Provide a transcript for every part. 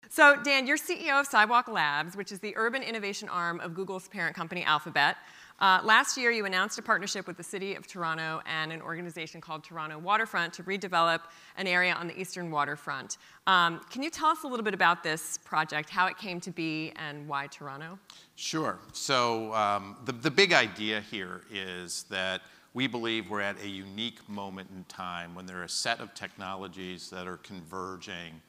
So, Dan, you're CEO of Sidewalk Labs, which is the urban innovation arm of Google's parent company, Alphabet. Last year, you announced a partnership with the City of Toronto and an organization called Toronto Waterfront to redevelop an area on the eastern waterfront. Can you tell us a little bit about this project, how it came to be, and why Toronto? Sure. So the big idea here is that we believe we're at a unique moment in time when there are a set of technologies that are converging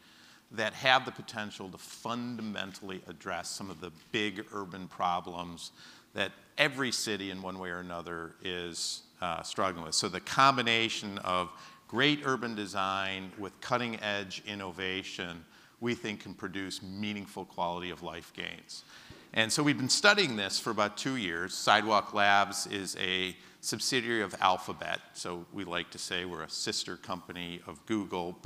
that have the potential to fundamentally address some of the big urban problems that every city in one way or another is struggling with. So the combination of great urban design with cutting-edge innovation, we think can produce meaningful quality of life gains. And so we've been studying this for about 2 years. Sidewalk Labs is a subsidiary of Alphabet, so we like to say we're a sister company of Google.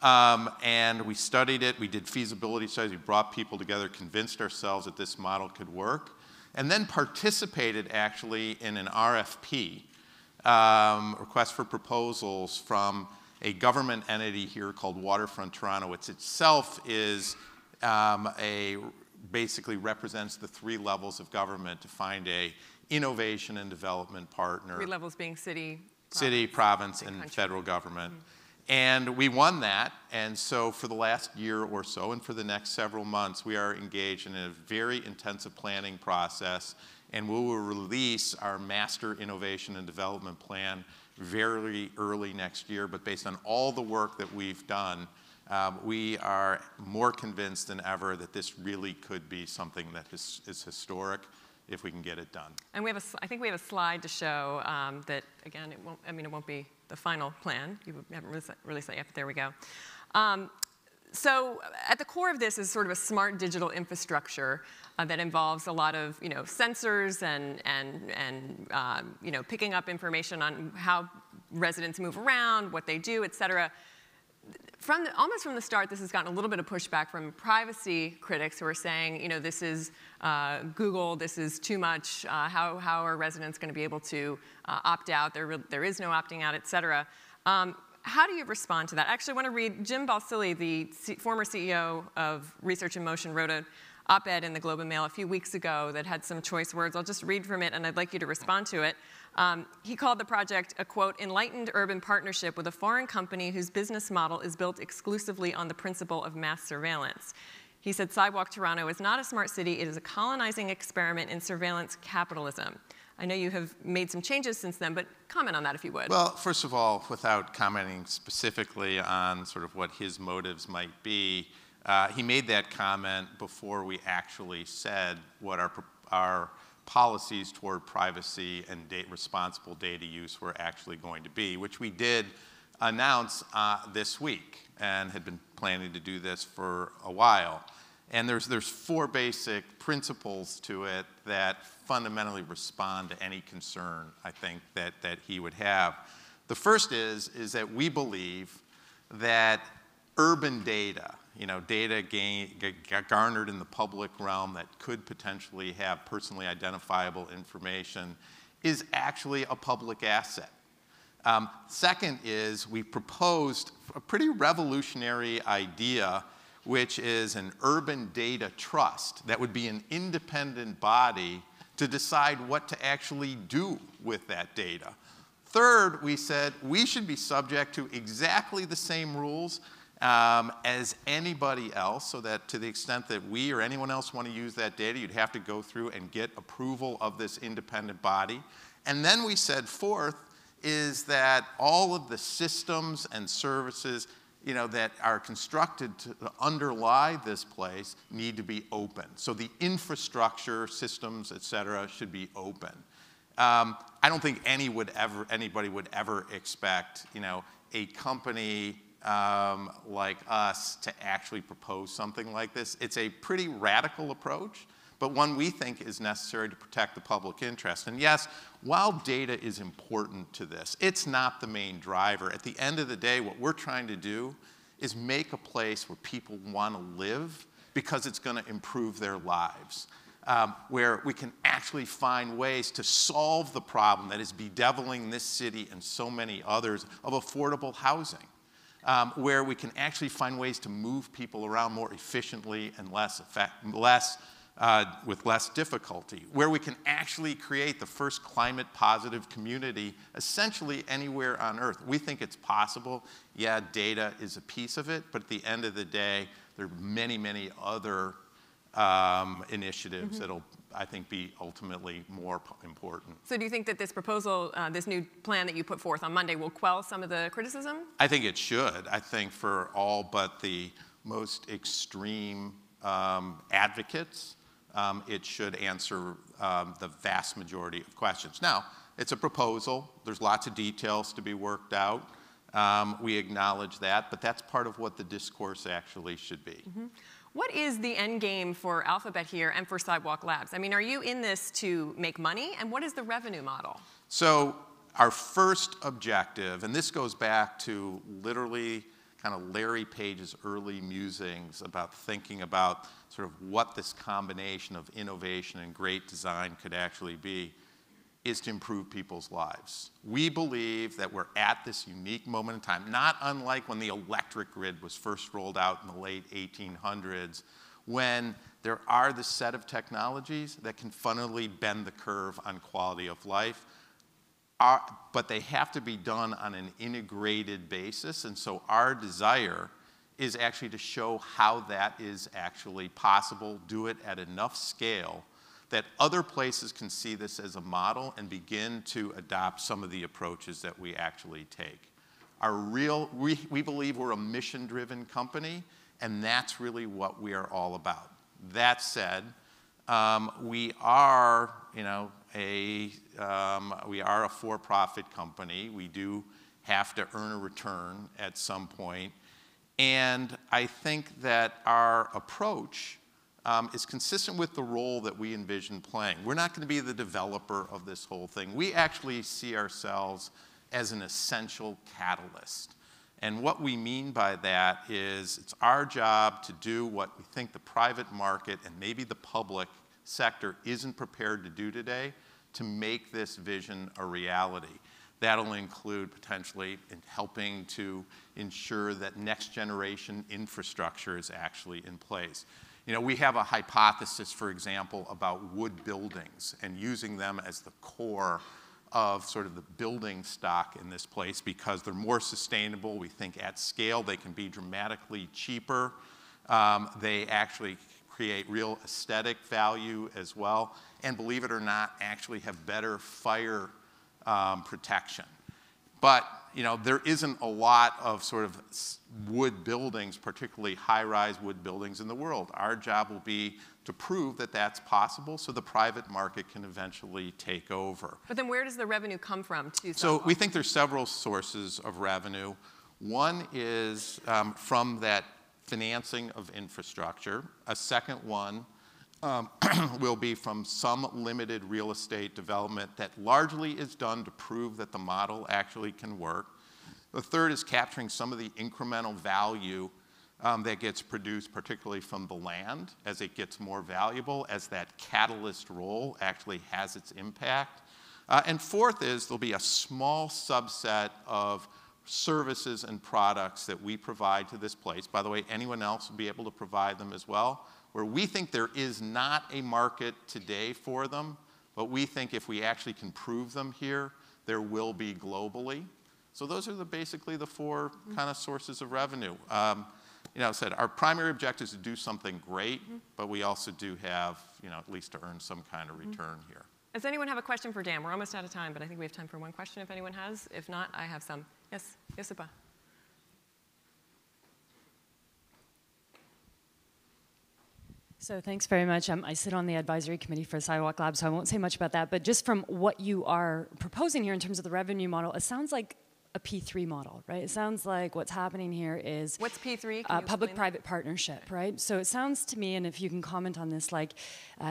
And we studied it, we did feasibility studies, we brought people together, convinced ourselves that this model could work, and then participated actually in an RFP, request for proposals, from a government entity here called Waterfront Toronto, which itself is basically represents the 3 levels of government to find a innovation and development partner. 3 levels being city, province, and federal government. Mm-hmm. And we won that, and so for the last year or so, and for the next several months, we are engaged in a very intensive planning process, and we will release our master innovation and development plan very early next year. But based on all the work that we've done, we are more convinced than ever that this really could be something that is historic if we can get it done. And I think we have a slide to show that, again, it won't be the final plan. You haven't released that yet, but there we go. So at the core of this is sort of a smart digital infrastructure that involves a lot of sensors and picking up information on how residents move around, what they do, et cetera. Almost from the start, this has gotten a little bit of pushback from privacy critics who are saying, this is Google, this is too much, how are residents going to be able to opt out? There is no opting out, et cetera. How do you respond to that? Actually, I want to read Jim Balsillie, the former CEO of Research in Motion, wrote an op-ed in the Globe and Mail a few weeks ago that had some choice words. I'll just read from it, and I'd like you to respond to it. He called the project a, quote, enlightened urban partnership with a foreign company whose business model is built exclusively on the principle of mass surveillance. He said, Sidewalk Toronto is not a smart city. It is a colonizing experiment in surveillance capitalism. I know you have made some changes since then, but comment on that if you would. Well, first of all, without commenting specifically on sort of what his motives might be, he made that comment before we actually said what our policies toward privacy and responsible data use were actually going to be, which we did announce this week and had been planning to do this for a while. And there's 4 basic principles to it that fundamentally respond to any concern, I think, that he would have. The first is that we believe that urban data, data garnered in the public realm that could potentially have personally identifiable information, is actually a public asset. Second is we proposed a pretty revolutionary idea, which is an urban data trust that would be an independent body to decide what to actually do with that data. Third, we said we should be subject to exactly the same rules as anybody else, so that to the extent that we or anyone else want to use that data, you'd have to go through and get approval of this independent body. And then we said fourth is that all of the systems and services that are constructed to underlie this place need to be open. So the infrastructure, systems, et cetera, should be open. I don't think anybody would ever expect, a company like us to actually propose something like this. It's a pretty radical approach, but one we think is necessary to protect the public interest. And yes, while data is important to this, it's not the main driver. At the end of the day, what we're trying to do is make a place where people want to live because it's going to improve their lives, where we can actually find ways to solve the problem that is bedeviling this city and so many others of affordable housing. where we can actually find ways to move people around more efficiently and with less difficulty, where we can actually create the first climate positive community essentially anywhere on Earth. We think it's possible. Yeah, data is a piece of it, but at the end of the day, there are many, many other initiatives that'll, I think, be ultimately more important. So do you think that this proposal, this new plan that you put forth on Monday will quell some of the criticism? I think it should. I think for all but the most extreme advocates, it should answer the vast majority of questions. Now, it's a proposal. There's lots of details to be worked out. We acknowledge that, but that's part of what the discourse actually should be. What is the end game for Alphabet here and for Sidewalk Labs? I mean, are you in this to make money, and what is the revenue model? So our first objective, and this goes back to literally kind of Larry Page's early musings about thinking about sort of what this combination of innovation and great design could actually be, is to improve people's lives. We believe that we're at this unique moment in time, not unlike when the electric grid was first rolled out in the late 1800s, when there are the set of technologies that can fundamentally bend the curve on quality of life, but they have to be done on an integrated basis, and so our desire is actually to show how that is actually possible, do it at enough scale that other places can see this as a model and begin to adopt some of the approaches that we actually take. We believe we're a mission-driven company, and that's really what we are all about. That said, we are, a for-profit company. We do have to earn a return at some point, and I think that our approach is consistent with the role that we envision playing. We're not going to be the developer of this whole thing. We actually see ourselves as an essential catalyst. And what we mean by that is it's our job to do what we think the private market and maybe the public sector isn't prepared to do today to make this vision a reality. That'll include potentially in helping to ensure that next generation infrastructure is actually in place. We have a hypothesis, for example, about wood buildings and using them as the core of sort of the building stock in this place because they're more sustainable. We think at scale they can be dramatically cheaper. They actually create real aesthetic value as well, and believe it or not, actually have better fire protection. But there isn't a lot of sort of wood buildings, particularly high-rise wood buildings in the world. Our job will be to prove that that's possible so the private market can eventually take over. But then where does the revenue come from to So we think there's several sources of revenue. One is from that financing of infrastructure. A second one will be from some limited real estate development that largely is done to prove that the model actually can work. The third is capturing some of the incremental value that gets produced, particularly from the land, as it gets more valuable, as that catalyst role actually has its impact. And fourth is there'll be a small subset of services and products that we provide to this place. By the way, anyone else will be able to provide them as well, where we think there is not a market today for them, but we think if we actually can prove them here, there will be globally. So those are basically the four kind of sources of revenue. I said our primary objective is to do something great, but we also do have, at least to earn some kind of return here. Does anyone have a question for Dan? We're almost out of time, but I think we have time for one question if anyone has. If not, I have some. Yes, Josipa. So thanks very much. I sit on the advisory committee for Sidewalk Labs, so I won't say much about that. But just from what you are proposing here in terms of the revenue model, it sounds like a P3 model, right? It sounds like what's happening here is what's P3? Public-private partnership, right? So it sounds to me, and if you can comment on this, like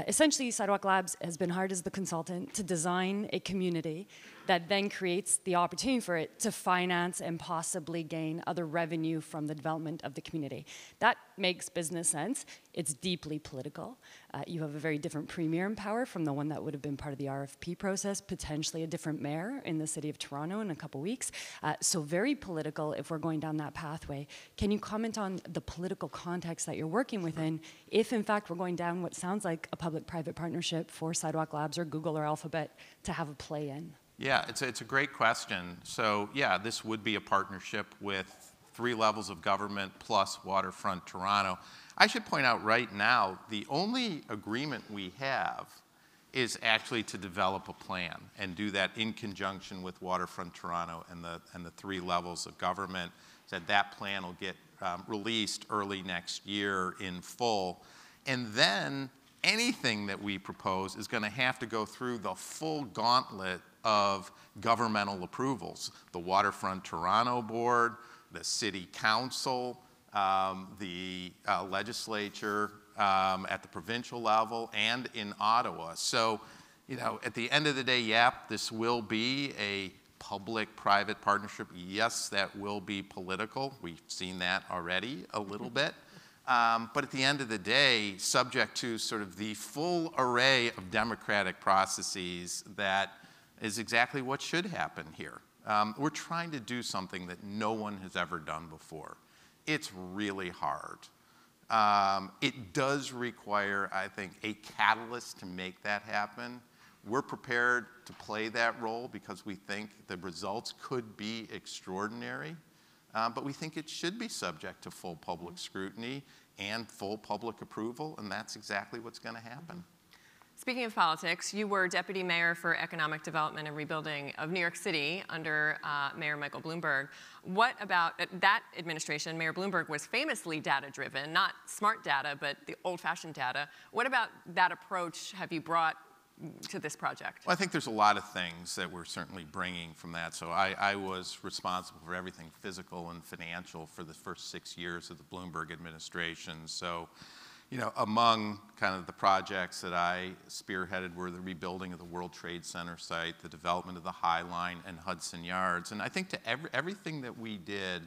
essentially Sidewalk Labs has been hired as the consultant to design a community that then creates the opportunity for it to finance and possibly gain other revenue from the development of the community. That makes business sense. It's deeply political. You have a very different premier in power from the one that would have been part of the RFP process, potentially a different mayor in the city of Toronto in a couple weeks. So very political if we're going down that pathway. Can you comment on the political context that you're working within if in fact we're going down what sounds like a public-private partnership for Sidewalk Labs or Google or Alphabet to have a play in? Yeah, it's a great question. So yeah, this would be a partnership with 3 levels of government plus Waterfront Toronto. I should point out right now, the only agreement we have is actually to develop a plan and do that in conjunction with Waterfront Toronto and the 3 levels of government. That plan will get released early next year in full. And then anything that we propose is going to have to go through the full gauntlet of governmental approvals. The Waterfront Toronto Board, the City Council, the legislature at the provincial level, and in Ottawa. So, at the end of the day, this will be a public-private partnership. Yes, that will be political. We've seen that already a little bit. But at the end of the day, subject to sort of the full array of democratic processes that is exactly what should happen here. We're trying to do something that no one has ever done before. It's really hard. It does require, I think, a catalyst to make that happen. We're prepared to play that role because we think the results could be extraordinary. But we think it should be subject to full public scrutiny and full public approval, and that's exactly what's going to happen. Speaking of politics, you were Deputy Mayor for Economic Development and Rebuilding of New York City under Mayor Michael Bloomberg. What about that administration? Mayor Bloomberg was famously data-driven, not smart data, but the old-fashioned data. What about that approach have you brought to this project? Well, I think there's a lot of things that we're certainly bringing from that. So I was responsible for everything physical and financial for the first 6 years of the Bloomberg administration. So, among kind of the projects that I spearheaded were the rebuilding of the World Trade Center site, the development of the High Line and Hudson Yards. And I think to everything that we did,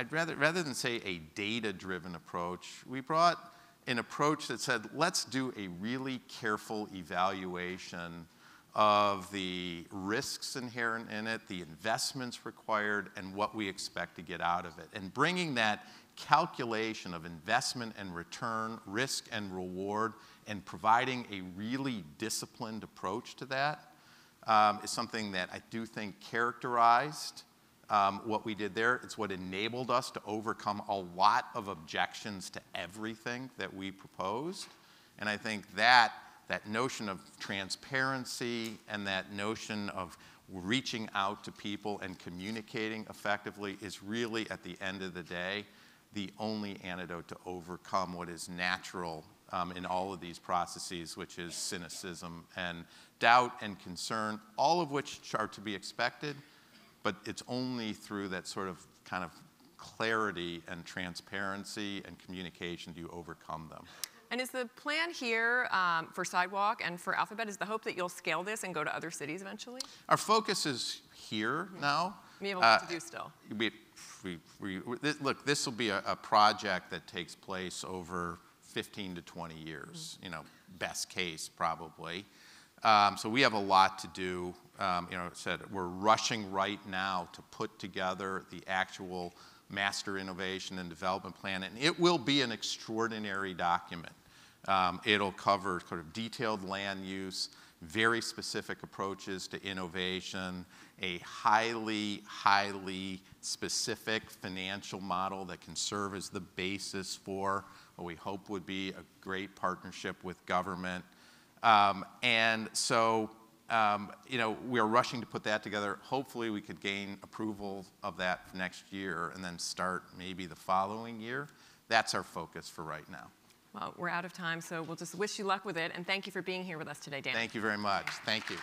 rather than say a data-driven approach, we brought an approach that said, let's do a really careful evaluation of the risks inherent in it, the investments required, and what we expect to get out of it. And bringing that calculation of investment and return, risk and reward, and providing a really disciplined approach to that is something that I do think characterized what we did there. It's what enabled us to overcome a lot of objections to everything that we proposed. And I think that notion of transparency and that notion of reaching out to people and communicating effectively is really, at the end of the day, the only antidote to overcome what is natural in all of these processes, which is cynicism and doubt and concern, all of which are to be expected. But it's only through that sort of kind of clarity and transparency and communication do you overcome them. And is the plan here for Sidewalk and for Alphabet, is the hope that you'll scale this and go to other cities eventually? Our focus is here now. We have a lot to do still. Look, this will be a project that takes place over 15 to 20 years, best case probably. So we have a lot to do. We're rushing right now to put together the actual master innovation and development plan, and it will be an extraordinary document. It'll cover sort of detailed land use, very specific approaches to innovation, a highly, highly specific financial model that can serve as the basis for what we hope would be a great partnership with government. And so, we're rushing to put that together. Hopefully we could gain approval of that for next year and then start maybe the following year. That's our focus for right now. Well, we're out of time, so we'll just wish you luck with it. And thank you for being here with us today, Dan. Thank you very much. Thank you.